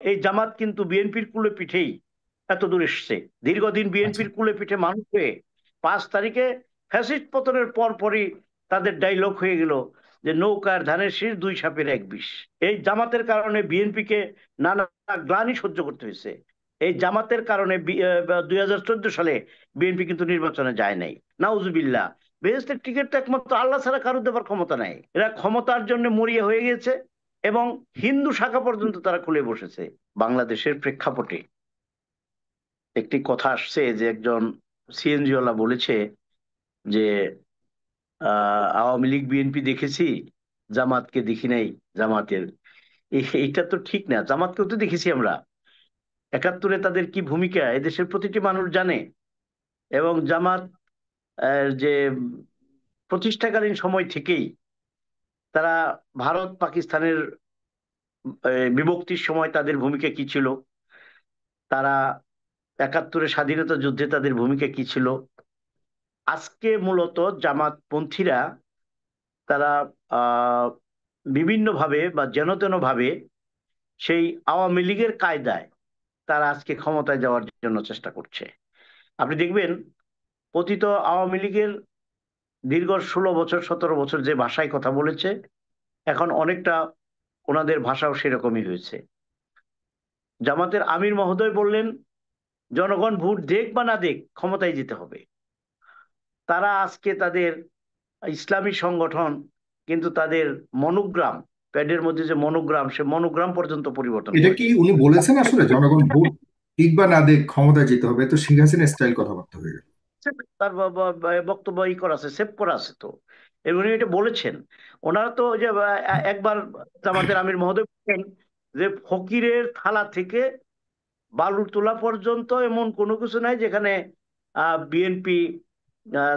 এই জামাত কিন্তু বিএনপির কুলে পিঠেই এত দূর এসছে। দীর্ঘদিন আচ্ছা। বিএনপির কুলে পিঠে মানুষ হয়ে 5 তারিখে ফ্যাসিস্ট পতনের পর পরই তাদের ডায়লগ হয়ে গেল যে নৌকার ধানের শীষ দুই সাপের এক বিষ। এই জামাতের কারণে বিএনপিকে নানা গ্লানি সহ্য করতে হয়েছে। এই জামাতের কারণে 2014 সালে বিএনপি কিন্তু নির্বাচনে যায় নাই। নাউজুবিল্লাহ। বেহেস্তের টিকিট তো একমাত্র আল্লাহ ছাড়া কারো দেবার ক্ষমতা নাই। এরা ক্ষমতার জন্য মরিয়া হয়ে গেছে এবং হিন্দু শাখা পর্যন্ত তারা খুলে বসেছে। বাংলাদেশের প্রেক্ষাপটে একটি কথা আসছে যে একজন সিএনজি ওয়ালা বলেছে যে আওয়ামী লীগ বিএনপি দেখেছি, জামাতকে দেখি নাই। জামাতের এইটা তো ঠিক না। জামাতকেও তো দেখেছি আমরা। 71-এ তাদের কি ভূমিকা এদেশের প্রতিটি মানুষ জানে। এবং জামাত যে প্রতিষ্ঠাকালীন সময় থেকেই তারা ভারত পাকিস্তানের বিভক্তির সময় তাদের ভূমিকা কি ছিল, তারা 71-এ স্বাধীনতা যুদ্ধে তাদের ভূমিকা কি ছিল। আজকে মূলত জামাতপন্থীরা তারা আহ বিভিন্নভাবে বা যেন তেন ভাবে সেই আওয়ামী লীগের কায়দায় তারা আজকে ক্ষমতায় যাওয়ার জন্য চেষ্টা করছে। আপনি দেখবেন পতিত আওয়ামী লীগের দীর্ঘ 16 বছর 17 বছর যে ভাষায় কথা বলেছে, এখন অনেকটা ওনাদের ভাষাও সেরকমই হয়েছে। জামাতের আমির মহোদয় বললেন জনগণ ভোট দেখ বা না দেখ ক্ষমতায় যেতে হবে। তারা আজকে তাদের ইসলামী সংগঠন কিন্তু তাদের মনোগ্রাম, প্যাডের মধ্যে যে মনোগ্রাম, সে মনোগ্রাম পর্যন্ত পরিবর্তন এটা কি করেছে। উনি বলেছেন আসলে জনগণ ভোট ঠিক বা না দেখ ক্ষমতায় যেতে হবে? তো শেখ হাসিনা স্টাইল কথাবার্তা হয়ে গেল। তার বক্তব্য করা আছে, সেভ করা আছে তো। এবং উনি এটা বলেছেন। ওনারা তো ওই যে একবার আমাদের আমির মহোদয় বলেন যে ফকিরের থালা থেকে বালু তোলা পর্যন্ত এমন কোনো কিছু নাই যেখানে বিএনপি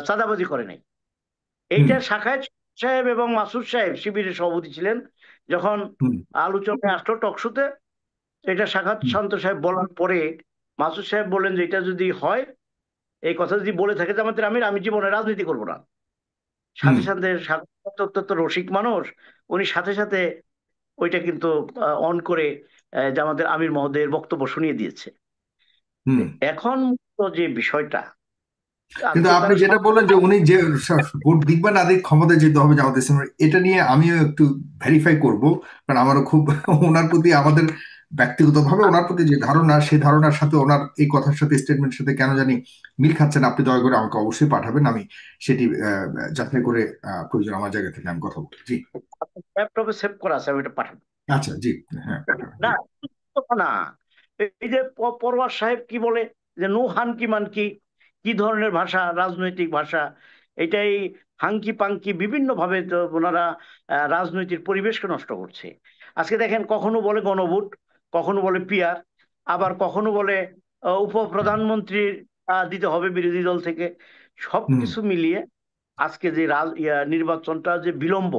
চাঁদাবাজি করে নাই। হুম। এইটা শাখায় সাহেব এবং মাসুদ সাহেব শিবিরের সভাপতি ছিলেন যখন হুম। আলোচনায় আসলো টকশোতে। এটা সাক্ষাৎ হুম। শান্ত সাহেব বলার পরে মাসুদ সাহেব বললেন যে এটা যদি হয়, এই কথা যদি বলে থাকে জামাতের আমির, আমি জীবনে রাজনীতি করব না। হুম। সাথে সাথে অত্যন্ত রসিক মানুষ, উনি সাথে সাথে ওইটা কিন্তু অন করে জামাতের আমির মহোদয়ের বক্তব্য শুনিয়ে দিয়েছে। হুম। এখন তো যে বিষয়টা কিন্তু আজকে আপনি তারা যেটা বললেন যে উনি যে ভোট দিক বা না দিক ক্ষমতায় যেতে হবে জামাত ইসলামের, এটা নিয়ে আমিও একটু ভেরিফাই করব। কারণ আমারও খুব ওনার প্রতি আমাদের ব্যক্তিগতভাবে ওনার প্রতি যে ধারণা, সেই ধারণার সাথে ওনার এই কথার সাথে স্টেটমেন্টের সাথে কেন জানি মিল খাচ্ছে না। আপনি দয়া করে আমাকে অবশ্যই পাঠাবেন, আমি সেটি যাচাই করে প্রয়োজন আমার জায়গা থেকে আমি কথা বলি। জি। ল্যাপটপে সেভ করা আছে, আমি এটা পাঠাবো। আচ্ছা, জি। হ্যাঁ, পাঠাবেন, না, জি। কথা না। এই যে পরওয়ার সাহেব কি বলে যে নো হানকি মানকি, কি ধরনের ভাষা, রাজনৈতিক ভাষা এটাই। হাঙ্কি পাঙ্কি বিভিন্ন ভাবে তো ওনারা রাজনৈতিক পরিবেশকে নষ্ট করছে। আজকে দেখেন কখনো বলে গণভোট, কখনো বলে পিয়ার, আবার কখনো বলে উপপ্রধানমন্ত্রী দিতে হবে বিরোধী দল থেকে। হুম। সবকিছু মিলিয়ে আজকে যে নির্বাচনটা যে বিলম্ব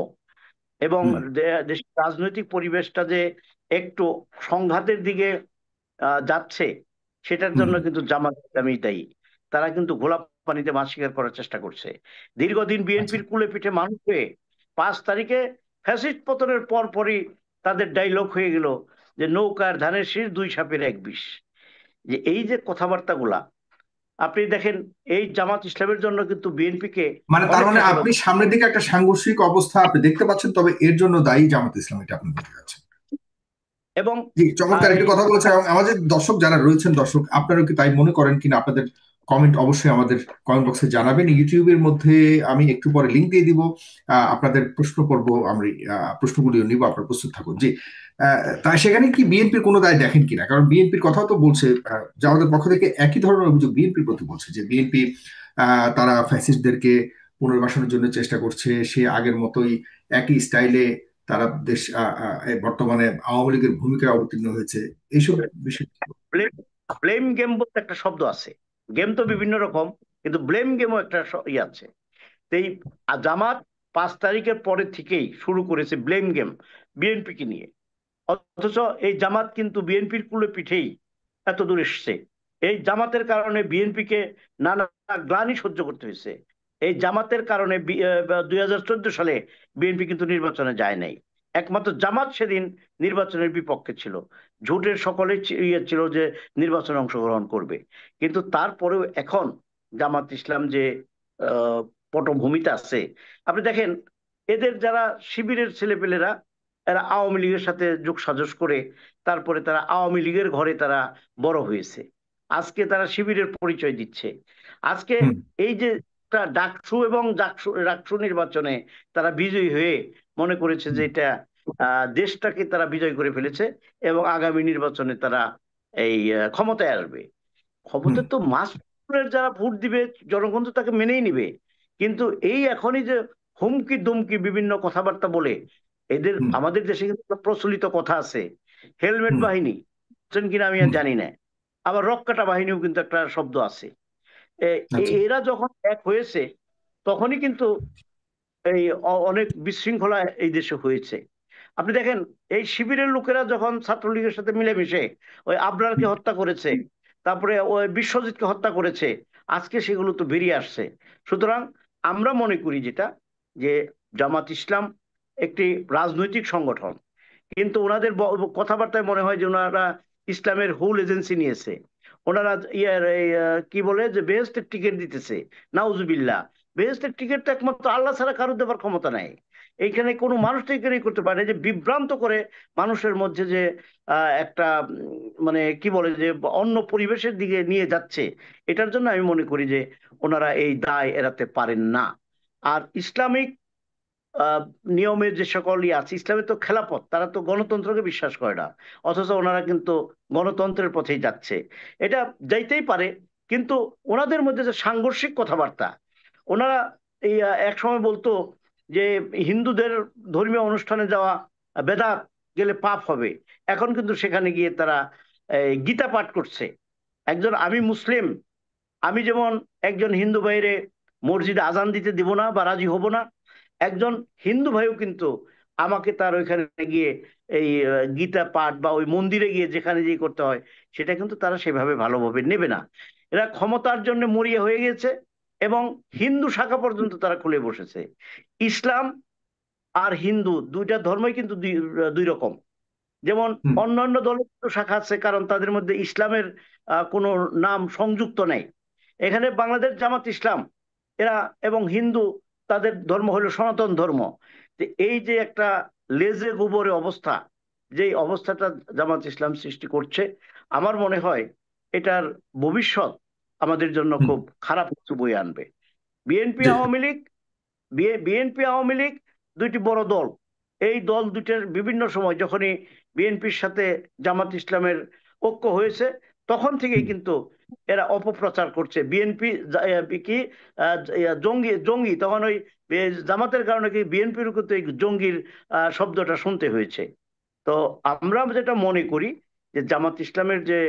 এবং হুম। দেশের রাজনৈতিক পরিবেশটা যে একটু সংঘাতের দিকে যাচ্ছে, সেটার হুম। জন্য কিন্তু জামাত ইসলামী দায়ী। তারা কিন্তু গোলাপ পানিতে মাছ শিকার করার চেষ্টা করছে। দীর্ঘদিন আচ্ছা। বিএনপির কুলে পিঠে মানুষ হয়ে 5 তারিখে ফ্যাসিস্ট পতনের পর পরই তাদের ডায়লগ হয়ে গেল যে নৌকার ধানের শীষ দুই সাপের এক বিষ। যে এই যে কথাবার্তাগুলা আপনি দেখেন, এই জামাত ইসলামের জন্য কিন্তু বিএনপিকে মানে তার অনেক মানে খারাপ। আপনি সামনের দিকে একটা সাংঘর্ষিক অবস্থা আপনি দেখতে পাচ্ছেন, তবে এর জন্য দায়ী জামাত ইসলাম, এটা আপনি বলতে চাচ্ছেন? এবং জি, চমৎকার একটি এই কথা বলেছেন। এবং আমাদের দর্শক যারা রয়েছেন, দর্শক আপনারা কি তাই মনে করেন কিনা আপনাদের কমেন্ট অবশ্যই আমাদের কমেন্ট বক্সে জানাবেন। ইউটিউবের মধ্যে আমি একটু পরে লিংক দিয়ে দিব। আপনাদের প্রশ্ন পর্ব আমরা প্রশ্নগুলিও নিব, আপনারা প্রস্তুত থাকুন। জি। তাই সেখানে কি বিএনপির কোনো দায় দেখেন কিনা? কারণ বিএনপির কথাও তো বলছে, যে আমাদের পক্ষ থেকে একই ধরনের অভিযোগ বিএনপির প্রতি বলছে যে বিএনপি তারা ফ্যাসিস্টদেরকে পুনর্বাসনের জন্য চেষ্টা করছে, সে আগের মতোই একই স্টাইলে তারা দেশ বর্তমানে আওয়ামী লীগের ভূমিকায় অবতীর্ণ হয়েছে এইসব বিষয়। ব্লেম ব্লেম গেম বলতে একটা শব্দ আছে। গেম তো হুম। বিভিন্ন রকম, কিন্তু ব্লেম গেমও একটা ইয়ে আছে। তো এই জামাত 5 তারিখের পরে থেকেই শুরু করেছে ব্লেম গেম বিএনপিকে নিয়ে। অথচ এই জামাত কিন্তু বিএনপির কুলে পিঠেই এত দূর এসছে। এই জামাতের কারণে বিএনপিকে নানা গ্লানি সহ্য করতে হয়েছে। এই জামাতের কারণে 2014 সালে বিএনপি কিন্তু নির্বাচনে যায় নাই। একমাত্র জামাত সেদিন নির্বাচনের বিপক্ষে ছিল। জোটের সকলে ইয়ে ছিল যে নির্বাচনে অংশগ্রহণ করবে, কিন্তু তারপরেও এখন জামাত ইসলাম যে আহ, পটভূমিতে আছে, আপনি দেখেন এদের যারা শিবিরের ছেলেপেলেরা, এরা আওয়ামী লীগের সাথে যোগসাজশ করে তারপরে তারা আওয়ামী লীগের ঘরে তারা বড় হয়েছে। আজকে তারা শিবিরের পরিচয় দিচ্ছে। আজকে হুম এই যে ডাকসু এবং রাকসু নির্বাচনে তারা বিজয়ী হয়ে মনে করেছে যে হুম এটা দেশটাকে তারা বিজয় করে ফেলেছে এবং আগামী নির্বাচনে তারা এই ক্ষমতায় আসবে। হুম ক্ষমতায় তো মাসের যারা ভোট দিবে, জনগণ তো তাকে মেনেই নিবে। কিন্তু এই এখনই যে হুমকি দুমকি বিভিন্ন কথাবার্তা বলে, এদের হুম আমাদের দেশে কিন্তু একটা প্রচলিত কথা আছে, হেলমেট হুম বাহিনী বুঝছেন কিনা আমি আর হুম জানি না, আবার রক্কাটা বাহিনীও কিন্তু একটা শব্দ আছে। আচ্ছা এরা যখন এক হয়েছে তখনই কিন্তু এই অনেক বিশৃঙ্খলা এই দেশে হয়েছে। আপনি দেখেন এই শিবিরের লোকেরা যখন ছাত্রলীগের সাথে মিলেমিশে ওই আবরারকে হুম হত্যা করেছে, তারপরে ওই বিশ্বজিৎকে হত্যা করেছে, আজকে সেগুলো তো বেরিয়ে আসছে। সুতরাং আমরা মনে করি যেটা, যে জামাত ইসলাম একটি রাজনৈতিক সংগঠন, কিন্তু ওনাদের কথাবার্তায় মনে হয় যে ওনারা ইসলামের হোল এজেন্সি নিয়েছে। ওনারা ইয়ার কি বলে যে বেহেস্টের টিকিট দিতেছে। নাউজুবিল্লাহ, বেহেস্টের টিকিট তো একমাত্র আল্লাহ ছাড়া কারো দেবার ক্ষমতা নাই। এইখানে কোনো মানুষ তো এখানে করতে পারে না, যে বিভ্রান্ত করে মানুষের মধ্যে যে একটা মানে কি বলে যে অন্য পরিবেশের দিকে নিয়ে যাচ্ছে। এটার জন্য আমি মনে করি যে ওনারা এই দায় এড়াতে পারেন না। আর ইসলামিক আহ, নিয়মের যে সকল আছে, ইসলামে তো খেলাপথ, তারা তো গণতন্ত্রকে বিশ্বাস করে না, অথচ ওনারা কিন্তু গণতন্ত্রের পথেই যাচ্ছে। এটা যাইতেই পারে, কিন্তু ওনাদের মধ্যে যে সাংঘর্ষিক কথাবার্তা, ওনারা এই এক সময় বলতো যে হিন্দুদের ধর্মীয় অনুষ্ঠানে যাওয়া বেদাত, গেলে পাপ হবে। এখন কিন্তু সেখানে গিয়ে তারা গীতা পাঠ করছে। একজন আমি মুসলিম, আমি যেমন একজন হিন্দু ভাইরে মসজিদে আজান দিতে দিব না বা রাজি হব না, একজন হিন্দু ভাইও কিন্তু আমাকে তার ওইখানে গিয়ে এই গীতা পাঠ বা ওই মন্দিরে গিয়ে যেখানে যে করতে হয় সেটা কিন্তু তারা সেভাবে ভালোভাবে নেবে না। এরা ক্ষমতার জন্য মরিয়া হয়ে গেছে এবং হিন্দু শাখা পর্যন্ত তারা খুলে বসেছে। ইসলাম আর হিন্দু দুইটা ধর্মই কিন্তু দুই দুই রকম। যেমন হুম অন্যান্য দলের তো শাখা আছে, কারণ তাদের মধ্যে ইসলামের কোনো নাম সংযুক্ত নেই। এখানে বাংলাদেশ জামাত ইসলাম এরা এবং হিন্দু, তাদের ধর্ম হলো সনাতন ধর্ম। তো এই যে একটা লেজে গোবরে অবস্থা, যে অবস্থাটা জামাত ইসলাম সৃষ্টি করছে, আমার মনে হয় এটার ভবিষ্যৎ আমাদের জন্য হুম খুব খারাপ কিছু বয়ে আনবে। বিএনপি জি আওয়ামী লীগ, বিএনপি আওয়ামী লীগ দুইটি বড় দল। এই দল দুইটার বিভিন্ন সময় যখনই বিএনপির সাথে জামাত ইসলামের ঐক্য হয়েছে, তখন থেকেই হুম কিন্তু এরা অপপ্রচার করছে বিএনপি কি জঙ্গি জঙ্গি, তখন ওই জামাতের কারণে কি বিএনপির কিন্তু এই জঙ্গির শব্দটা শুনতে হয়েছে। তো আমরা যেটা মনে করি যে জামাত ইসলামের যে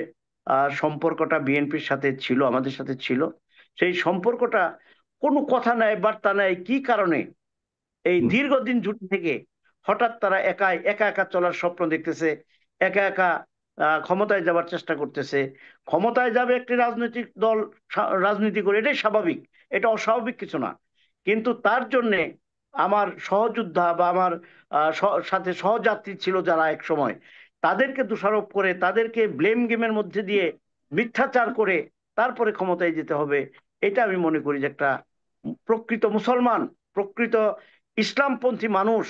সম্পর্কটা বিএনপির সাথে ছিল, আমাদের সাথে ছিল, সেই সম্পর্কটা কোনো কথা নাই বার্তা নাই কি কারণে এই হুম দীর্ঘদিন জুটি থেকে হঠাৎ তারা একা একা চলার স্বপ্ন দেখতেছে, একা একা ক্ষমতায় যাবার চেষ্টা করতেছে। ক্ষমতায় যাবে একটি রাজনৈতিক দল, রাজনীতি করে, এটাই স্বাভাবিক, এটা অস্বাভাবিক কিছু না। কিন্তু তার জন্যে আমার সহযোদ্ধা বা আমার সাথে সহযাত্রী ছিল যারা এক সময়, তাদেরকে দোষারোপ করে, তাদেরকে ব্লেম গেমের মধ্যে দিয়ে মিথ্যাচার করে তারপরে ক্ষমতায় যেতে হবে, এটা আমি মনে করি যে একটা প্রকৃত মুসলমান, প্রকৃত ইসলামপন্থী মানুষ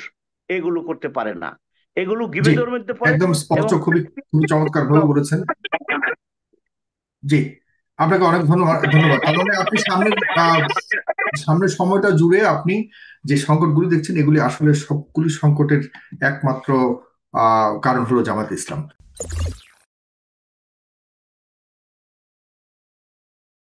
এগুলো করতে পারে না। এগুলো জি গিবেদের মধ্যে পড়ে। একদম স্পষ্ট, এবং খুবই খুবই চমৎকার ভাবে বলেছেন। জি, আপনাকে অনেক ধন্যবাদ ধন্যবাদ। তার মানে আপনি সামনের সময়টা জুড়ে আপনি যে সংকটগুলি দেখছেন এগুলি আসলে সবগুলি সংকটের একমাত্র কারণ হলো জামাত ইসলাম।